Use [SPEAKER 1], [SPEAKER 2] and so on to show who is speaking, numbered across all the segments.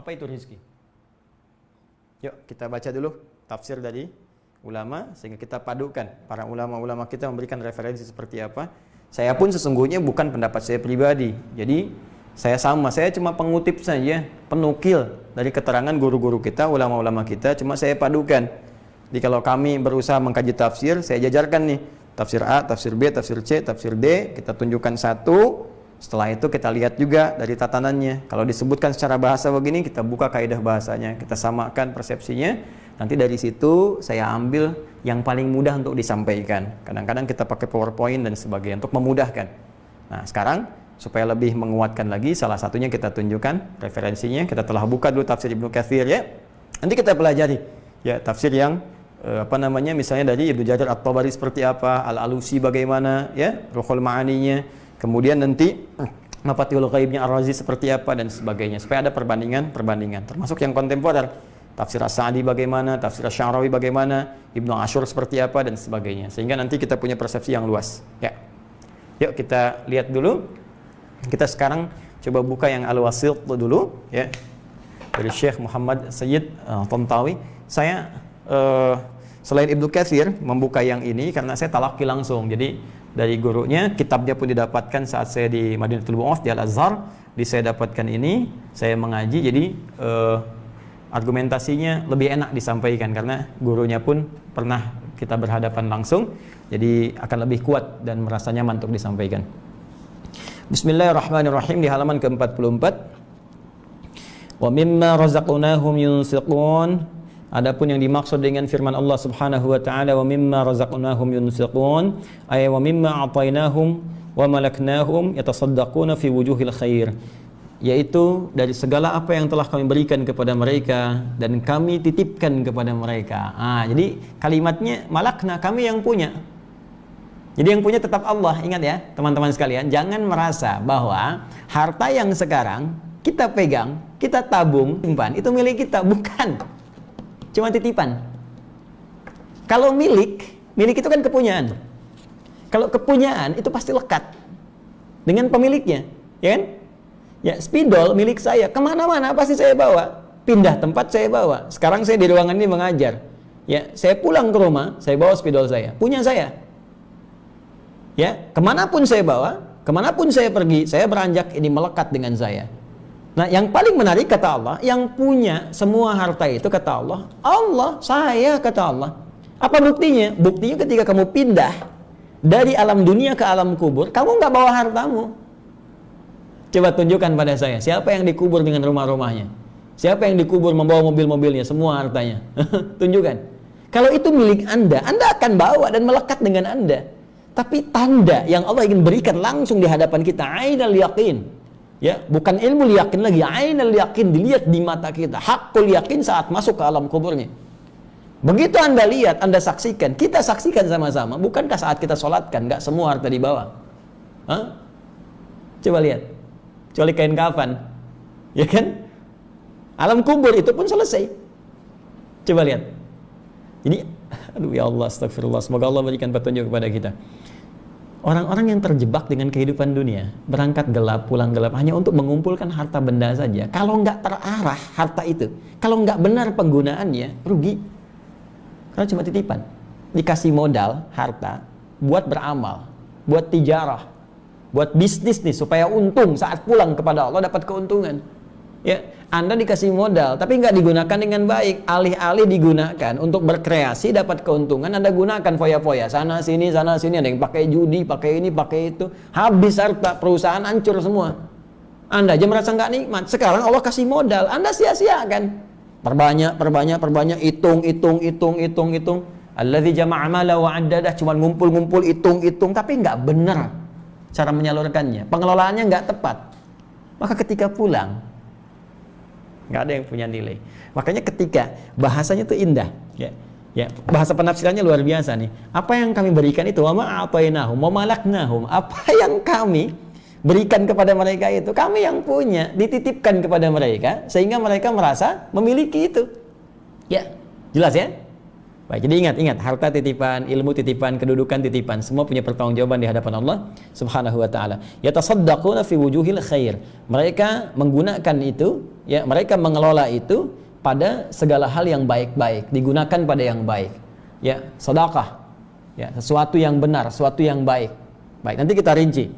[SPEAKER 1] Apa itu rizki? Yuk kita baca dulu tafsir dari ulama sehingga kita padukan. Para ulama-ulama kita memberikan referensi seperti apa. Saya pun sesungguhnya bukan pendapat saya pribadi. Jadi saya cuma pengutip saja, penukil dari keterangan guru-guru kita, ulama-ulama kita, cuma saya padukan. Jadi kalau kami berusaha mengkaji tafsir, saya jajarkan nih tafsir A, tafsir B, tafsir C, tafsir D, kita tunjukkan satu. Setelah itu kita lihat juga dari tatanannya. Kalau disebutkan secara bahasa begini, kita buka kaidah bahasanya, kita samakan persepsinya. Nanti dari situ saya ambil yang paling mudah untuk disampaikan. Kadang-kadang kita pakai PowerPoint dan sebagainya untuk memudahkan. Nah, sekarang supaya lebih menguatkan lagi, salah satunya kita tunjukkan referensinya. Kita telah buka dulu tafsir Ibnu Katsir ya. Nanti kita pelajari ya tafsir yang misalnya dari Ibnu Jarir At-Tabari seperti apa, Al-Alusi bagaimana ya, Ruhul Ma'aninya. Kemudian nanti Mafatihul Ghaibnya Ar-Razi seperti apa dan sebagainya, supaya ada perbandingan termasuk yang kontemporer, tafsir As-Sa'di bagaimana, tafsir Asy-Sya'rawi bagaimana, Ibnu Asyur seperti apa dan sebagainya, sehingga nanti kita punya persepsi yang luas ya. Yuk kita lihat dulu. Kita sekarang coba buka yang Al-Wasit dulu ya, dari Syekh Muhammad Sayyid Tantawi. Saya selain Ibnu Katsir membuka yang ini karena saya talaqi langsung, jadi dari gurunya, kitabnya pun didapatkan saat saya di Madinatul Bu'ath di Al-Azhar. Saya dapatkan ini, saya mengaji, jadi argumentasinya lebih enak disampaikan karena gurunya pun pernah kita berhadapan langsung, jadi akan lebih kuat dan merasa nyaman untuk disampaikan. Bismillahirrahmanirrahim, di halaman ke-44. Wa mimma razaqnahum yunfiqun. Adapun yang dimaksud dengan firman Allah Subhanahu wa taala, wa mimma razaqnahum yunfiqun, ay wa mimma atainahum wa malaknahum yatasaddaquna fi wujuhil khair, yaitu dari segala apa yang telah kami berikan kepada mereka dan kami titipkan kepada mereka. Jadi kalimatnya malakna, kami yang punya. Jadi yang punya tetap Allah. Ingat ya teman-teman sekalian, jangan merasa bahwa harta yang sekarang kita pegang, kita tabung, simpan, itu milik kita. Bukan, cuma titipan. Kalau milik itu kan kepunyaan. Kalau kepunyaan itu pasti lekat dengan pemiliknya, ya kan? Ya, spidol milik saya, kemana-mana pasti saya bawa. Pindah tempat saya bawa. Sekarang saya di ruangan ini mengajar. Ya, saya pulang ke rumah, saya bawa spidol saya, punya saya. Ya, kemanapun saya bawa, kemanapun saya pergi, saya beranjak, ini melekat dengan saya. Nah, yang paling menarik kata Allah, yang punya semua harta itu kata Allah, Allah, saya kata Allah. Apa buktinya? Buktinya ketika kamu pindah dari alam dunia ke alam kubur, kamu nggak bawa hartamu. Coba tunjukkan pada saya, siapa yang dikubur dengan rumah-rumahnya? Siapa yang dikubur membawa mobil-mobilnya, semua hartanya? Tunjukkan. Kalau itu milik Anda akan bawa dan melekat dengan Anda. Tapi tanda yang Allah ingin berikan langsung di hadapan kita, ainal yaqin. Ya, bukan ilmu yakin lagi, ainal yakin, dilihat di mata kita, hakul yakin saat masuk ke alam kuburnya. Begitu Anda lihat, Anda saksikan, kita saksikan sama-sama. Bukankah saat kita sholatkan, nggak semua harta dibawa? Coba lihat, kecuali kain kafan, ya kan? Alam kubur itu pun selesai. Coba lihat. Jadi, aduh ya Allah, astagfirullah, semoga Allah berikan petunjuk kepada kita. Orang-orang yang terjebak dengan kehidupan dunia, berangkat gelap, pulang gelap, hanya untuk mengumpulkan harta benda saja. Kalau nggak terarah harta itu, kalau nggak benar penggunaannya, rugi. Karena cuma titipan. Dikasih modal, harta, buat beramal, buat tijarah, buat bisnis nih, supaya untung saat pulang kepada Allah dapat keuntungan. Ya, Anda dikasih modal, tapi nggak digunakan dengan baik. Alih-alih digunakan untuk berkreasi, dapat keuntungan, Anda gunakan foya-foya, sana sini, ada yang pakai judi, pakai ini, pakai itu. Habis harta, perusahaan hancur semua. Anda aja merasa nggak nikmat. Sekarang Allah kasih modal, Anda sia-siakan. Perbanyak, hitung. Alladzi jama'a mala wa 'addadah, cuma ngumpul, hitung, tapi nggak benar cara menyalurkannya. Pengelolaannya nggak tepat. Maka ketika pulang, nggak ada yang punya nilai. Makanya ketika bahasanya itu indah, ya, bahasa penafsirannya luar biasa nih. Apa yang kami berikan itu, wa ma'atainahum wa malaknahum, apa yang kami berikan kepada mereka itu, kami yang punya, dititipkan kepada mereka, sehingga mereka merasa memiliki itu. Ya, jelas ya? Baik, jadi ingat, harta titipan, ilmu titipan, kedudukan titipan, semua punya pertanggungjawaban di hadapan Allah Subhanahu wa taala. Yatasaddaquna fi wujuhil khair. Mereka menggunakan itu, ya, mereka mengelola itu pada segala hal yang baik-baik, digunakan pada yang baik. Ya, sedekah. Ya, sesuatu yang benar, sesuatu yang baik. Baik, nanti kita rinci.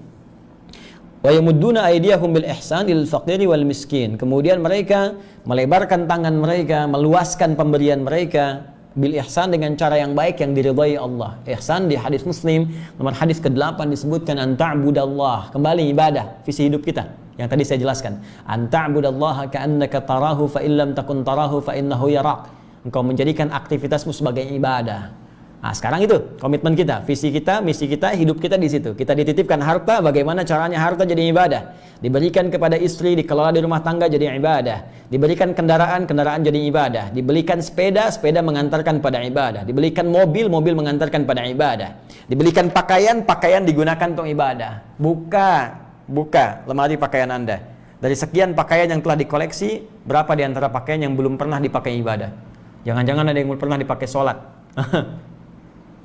[SPEAKER 1] Wa yamudduna aydiyahum bil ihsan lil faqiri wal miskin. Kemudian mereka melebarkan tangan mereka, meluaskan pemberian mereka bil ihsan dengan cara yang baik yang diridhai Allah. Ihsan di hadis Muslim nomor hadis ke-8 disebutkan anta'budallah, kembali ibadah, visi hidup kita yang tadi saya jelaskan. Anta'budallaha ka'annaka tarahu fa illam takun tarahu fa innahu yarak. Engkau menjadikan aktivitasmu sebagai ibadah. Nah, sekarang itu komitmen kita, visi kita, misi kita, hidup kita di situ. Kita dititipkan harta, bagaimana caranya harta jadi ibadah? Diberikan kepada istri, dikelola di rumah tangga jadi ibadah. Diberikan kendaraan, kendaraan jadi ibadah. Dibelikan sepeda, sepeda mengantarkan pada ibadah. Dibelikan mobil, mobil mengantarkan pada ibadah. Dibelikan pakaian, pakaian digunakan untuk ibadah. Buka lemari pakaian Anda. Dari sekian pakaian yang telah dikoleksi, berapa di antara pakaian yang belum pernah dipakai ibadah? Jangan-jangan ada yang belum pernah dipakai sholat.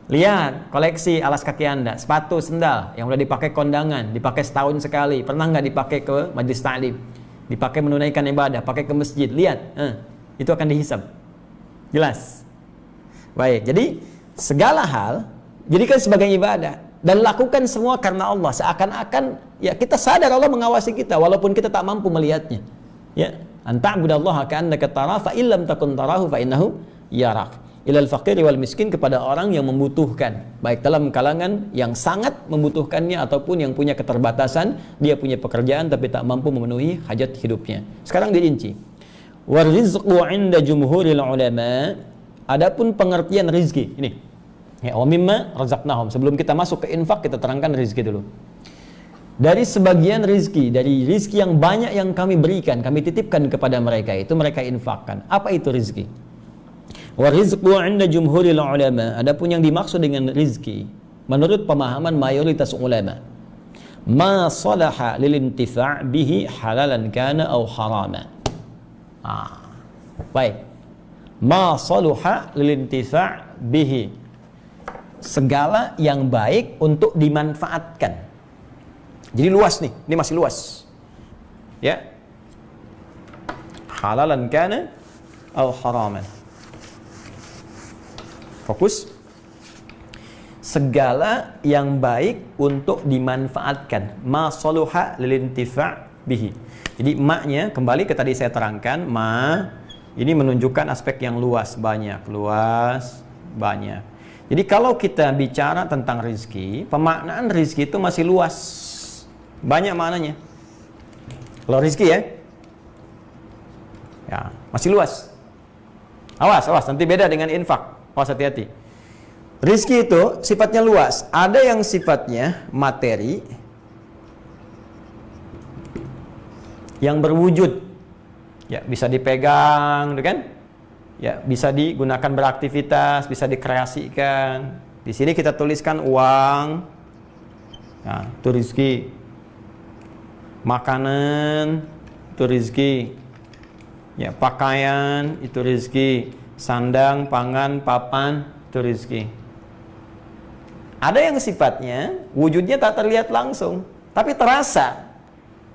[SPEAKER 1] Lihat koleksi alas kaki Anda, sepatu, sendal yang udah dipakai kondangan, dipakai setahun sekali, pernah nggak dipakai ke majlis ta'lim, dipakai menunaikan ibadah, pakai ke masjid. Lihat, itu akan dihisab. Jelas. Baik, jadi segala hal jadikan sebagai ibadah dan lakukan semua karena Allah. Seakan-akan ya kita sadar Allah mengawasi kita walaupun kita tak mampu melihatnya. Ya, anta'budallaha ka'annaka tarahu fa illam takun tarahu fa innahu yarak. Ilal faqiri wal miskin, kepada orang yang membutuhkan, baik dalam kalangan yang sangat membutuhkannya ataupun yang punya keterbatasan, dia punya pekerjaan tapi tak mampu memenuhi hajat hidupnya. Sekarang dirinci. Warizqu 'inda jumhuril ulama. Adapun pengertian rizki ini. Ya, wa mimma razaqnahum. Sebelum kita masuk ke infak, kita terangkan rizki dulu. Dari sebagian rizki, dari rizki yang banyak yang kami berikan, kami titipkan kepada mereka, itu mereka infakkan. Apa itu rizki? Wa rizqu 'inda jumhuril ulama. Adapun yang dimaksud dengan rizki menurut pemahaman mayoritas ulama, ma salaha lil intifa' bihi halalan kana aw harama. Baik. Ma salaha lil intifa' bihi, segala yang baik untuk dimanfaatkan. Jadi luas nih, ini masih luas. Ya. Halalan kana aw haraman. Fokus. Segala yang baik untuk dimanfaatkan. Ma saluha lilintifa' bihi. Jadi maknya kembali ke tadi saya terangkan, ma ini menunjukkan aspek yang luas, banyak, banyak. Jadi kalau kita bicara tentang rizki, pemaknaan rizki itu masih luas, banyak maknanya. Kalau rizki ya masih luas. Awas, nanti beda dengan infak. Awas, hati-hati. Rizki itu sifatnya luas. Ada yang sifatnya materi, yang berwujud, ya bisa dipegang, kan? Ya bisa digunakan beraktivitas, bisa dikreasikan. Di sini kita tuliskan uang, nah, itu rizki. Makanan, itu rizki. Ya, pakaian, itu rizki. Sandang, pangan, papan, itu rizki. Ada yang sifatnya wujudnya tak terlihat langsung, tapi terasa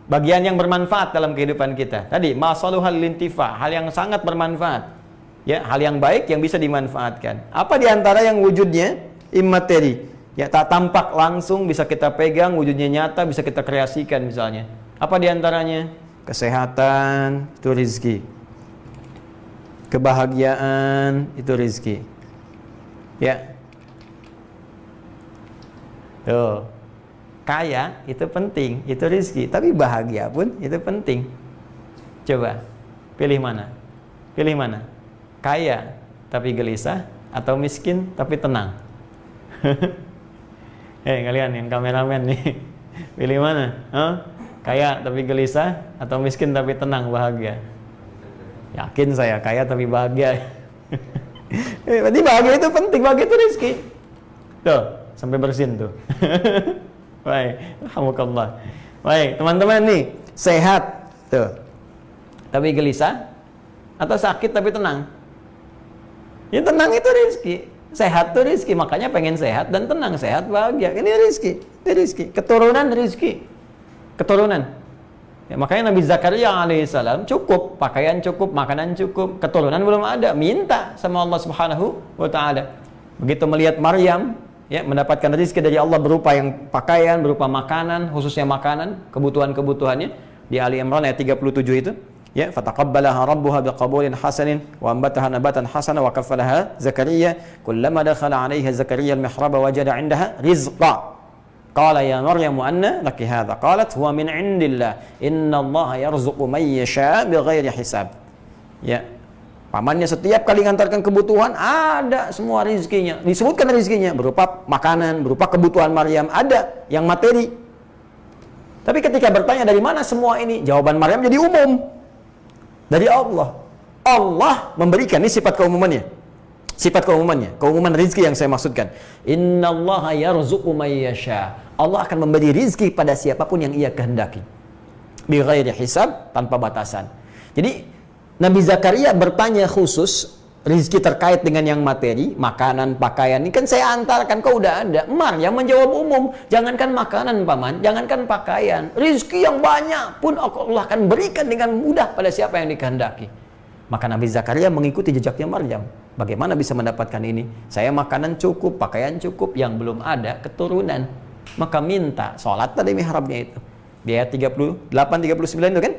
[SPEAKER 1] bagian yang bermanfaat dalam kehidupan kita. Tadi masaluhal lintifa, hal yang sangat bermanfaat, ya, hal yang baik yang bisa dimanfaatkan. Apa diantara yang wujudnya immateri, ya, tak tampak langsung, bisa kita pegang, wujudnya nyata, bisa kita kreasikan misalnya. Apa diantaranya? Kesehatan, itu rizki. Kebahagiaan, itu rizki. Ya. Tuh. Kaya itu penting, itu rizki. Tapi bahagia pun itu penting. Coba, pilih mana? Pilih mana? Kaya tapi gelisah atau miskin tapi tenang? Kalian yang kameramen nih, pilih mana? Kaya tapi gelisah atau miskin tapi tenang, bahagia? Yakin saya, kaya tapi bahagia. Berarti bahagia itu penting, bahagia itu rizki. Tuh, sampai bersin tuh. Baik, alhamdulillah. Baik, teman-teman nih, sehat tuh, tapi gelisah atau sakit tapi tenang? Ya tenang itu rizki. Sehat itu rizki. Makanya pengen sehat dan tenang. Sehat, bahagia. Ini rizki. Ini rizki. Keturunan rizki. Keturunan. Ya, makanya Nabi Zakaria alaihissalam cukup. Pakaian cukup, makanan cukup. Keturunan belum ada. Minta sama Allah subhanahu wa ta'ala. Begitu melihat Maryam, ya, mendapatkan rizki dari Allah berupa yang pakaian, berupa makanan, khususnya makanan, kebutuhan-kebutuhannya. Di Ali Imran ayat 37 itu. Ya, fataqabbalaha rabbuha biqabulin hasanin wa ambataha nabatan hasana wa kaffalaha Zakaria kullama dakhala 'alayha Zakaria al-mihraba wajada 'indaha rizqa qala ya Maryam anna laki hadha qalat huwa min 'indillah innallaha yarzuqu man yasha bighairi hisab. Ya, pamannya setiap kali ngantarkan kebutuhan ada semua rezekinya, disebutkan rezekinya berupa makanan, berupa kebutuhan Maryam, ada yang materi. Tapi ketika bertanya dari mana semua ini, jawaban Maryam jadi umum. Dari Allah. Allah memberikan, ini sifat keumumannya. Sifat keumumannya, keumuman rizki yang saya maksudkan. Innallaha yarzuqu may yasha. Allah akan memberi rizki pada siapapun yang ia kehendaki. Bi ghairi hisab, tanpa batasan. Jadi Nabi Zakaria bertanya khusus rizki terkait dengan yang materi, makanan, pakaian. Ini kan saya antarkan, kau udah ada. Maryam menjawab umum, jangankan makanan paman, jangankan pakaian, rizki yang banyak pun Allah akan berikan dengan mudah pada siapa yang dikehendaki. Maka Nabi Zakaria mengikuti jejaknya Maryam. Bagaimana bisa mendapatkan ini? Saya makanan cukup, pakaian cukup, yang belum ada keturunan. Maka minta, sholat tadi mihrabnya itu. Di ayat 38-39 itu kan?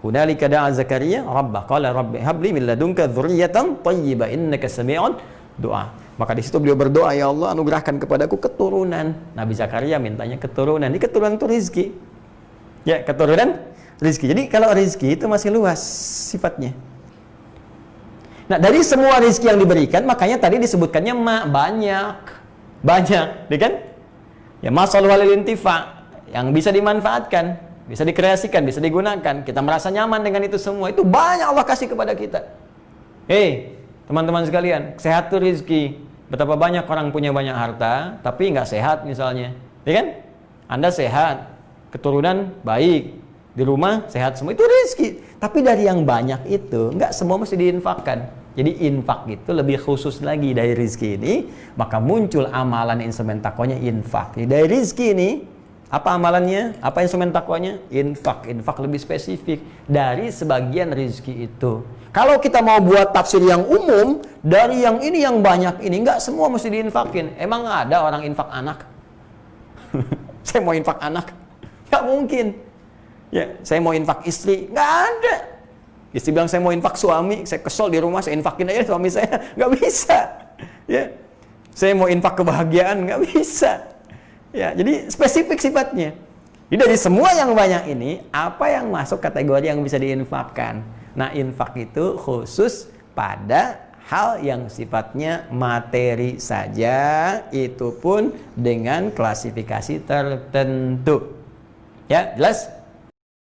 [SPEAKER 1] Hunalika da'a Zakaria rabbah qala rabbi habli min ladunka dzurriyyatan thayyibah innaka sami'ud du'a. Maka di situ beliau berdoa, ya Allah anugerahkan kepadaku keturunan. Nabi Zakaria mintanya keturunan. Ini keturunan itu rizki. Ya, keturunan rizki. Jadi kalau rizki itu masih luas sifatnya. Nah, dari semua rizki yang diberikan, makanya tadi disebutkannya banyak, ya kan? Ya, masal walil intifa, yang bisa dimanfaatkan, bisa dikreasikan, bisa digunakan. Kita merasa nyaman dengan itu semua. Itu banyak Allah kasih kepada kita. Hei, teman-teman sekalian, sehat itu rizki. Betapa banyak orang punya banyak harta, tapi nggak sehat misalnya, ya kan? Anda sehat, keturunan baik, di rumah sehat semua, itu rizki. Tapi dari yang banyak itu, nggak semua mesti diinfakkan. Jadi infak itu lebih khusus lagi dari rizki ini. Maka muncul amalan instrumen takwanya infak. Jadi dari rizki ini, apa amalannya? Apa instrumen takwanya? Infak. Infak lebih spesifik dari sebagian rizki itu. Kalau kita mau buat tafsir yang umum, dari yang ini yang banyak ini, nggak semua mesti diinfakin. Emang ada orang infak anak? Saya mau infak anak? Nggak mungkin. Ya, saya mau infak istri, nggak ada. Istri bilang saya mau infak suami, saya kesel di rumah, saya infakin aja suami saya, nggak bisa. Ya, saya mau infak kebahagiaan, nggak bisa. Ya, jadi spesifik sifatnya. Jadi dari semua yang banyak ini, apa yang masuk kategori yang bisa diinfakkan? Nah, infak itu khusus pada hal yang sifatnya materi saja, itu pun dengan klasifikasi tertentu. Ya, jelas?